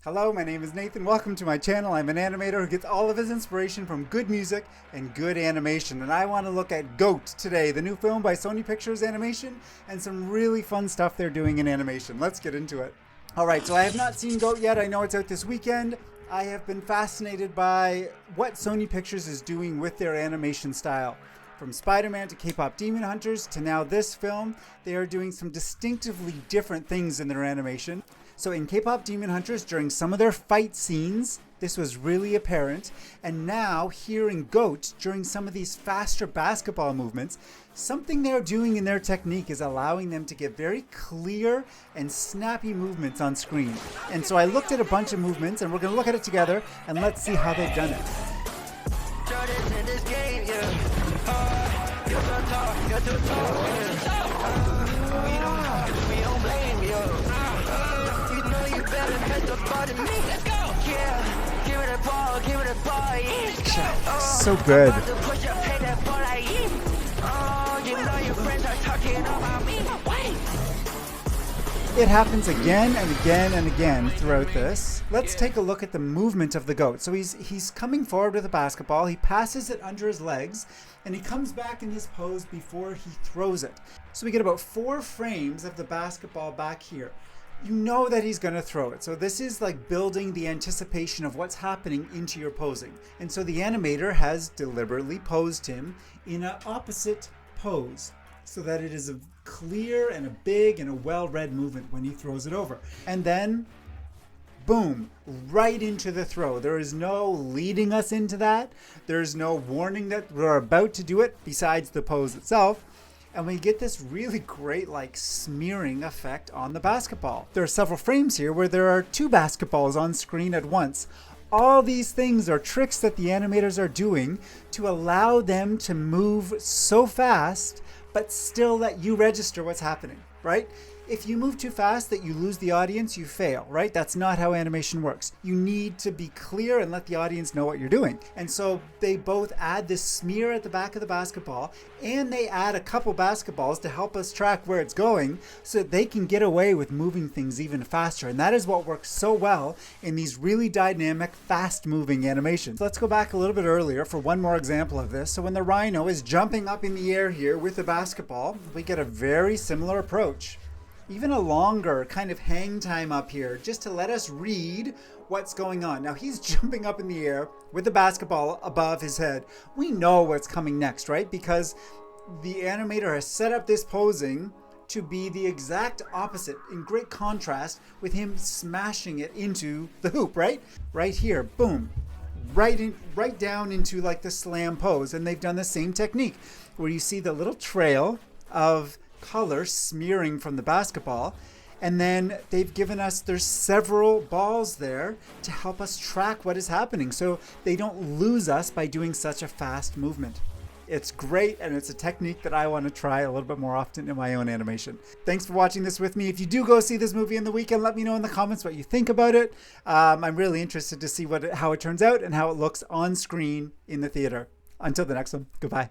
Hello, my name is Nathan. Welcome to my channel. I'm an animator who gets all of his inspiration from good music and good animation. And I want to look at GOAT today, the new film by Sony Pictures Animation, and some really fun stuff they're doing in animation. Let's get into it. All right, so I have not seen GOAT yet. I know it's out this weekend. I have been fascinated by what Sony Pictures is doing with their animation style. From Spider-Man to K-pop Demon Hunters to now this film, they are doing some distinctively different things in their animation. So in K-pop Demon Hunters, during some of their fight scenes, this was really apparent. And now here in GOAT, during some of these faster basketball movements, something they're doing in their technique is allowing them to get very clear and snappy movements on screen. And so I looked at a bunch of movements and we're gonna look at it together and let's see how they've done it. So good. It happens again and again and again throughout this. Let's take a look at the movement of the GOAT. So he's coming forward with a basketball, he passes it under his legs, and he comes back in his pose before he throws it. So we get about 4 frames of the basketball back here. You know that he's gonna throw it. So this is like building the anticipation of what's happening into your posing. And so the animator has deliberately posed him in an opposite pose so that it is a clear and a big and a well-read movement when he throws it over. And then, boom, right into the throw. There is no leading us into that. There's no warning that we're about to do it besides the pose itself. And we get this really great like smearing effect on the basketball. There are several frames here where there are 2 basketballs on screen at once. All these things are tricks that the animators are doing to allow them to move so fast but still let you register what's happening, right? If you move too fast that you lose the audience, you fail, right? That's not how animation works. You need to be clear and let the audience know what you're doing. And so they both add this smear at the back of the basketball and they add a couple basketballs to help us track where it's going so that they can get away with moving things even faster. And that is what works so well in these really dynamic, fast-moving animations. Let's go back a little bit earlier for one more example of this. So when the rhino is jumping up in the air here with the basketball, we get a very similar approach. Even a longer kind of hang time up here just to let us read what's going on. Now he's jumping up in the air with the basketball above his head. We know what's coming next, right? Because the animator has set up this posing to be the exact opposite in great contrast with him smashing it into the hoop, right? Right here, boom. Right down into like the slam pose. And they've done the same technique where you see the little trail of color smearing from the basketball, and then they've given us, there's several balls there to help us track what is happening so they don't lose us by doing such a fast movement. It's great, and it's a technique that I want to try a little bit more often in my own animation. Thanks for watching this with me. If you do go see this movie in the weekend, let me know in the comments what you think about it. I'm really interested to see how it turns out and how it looks on screen in the theater. Until the next one, goodbye.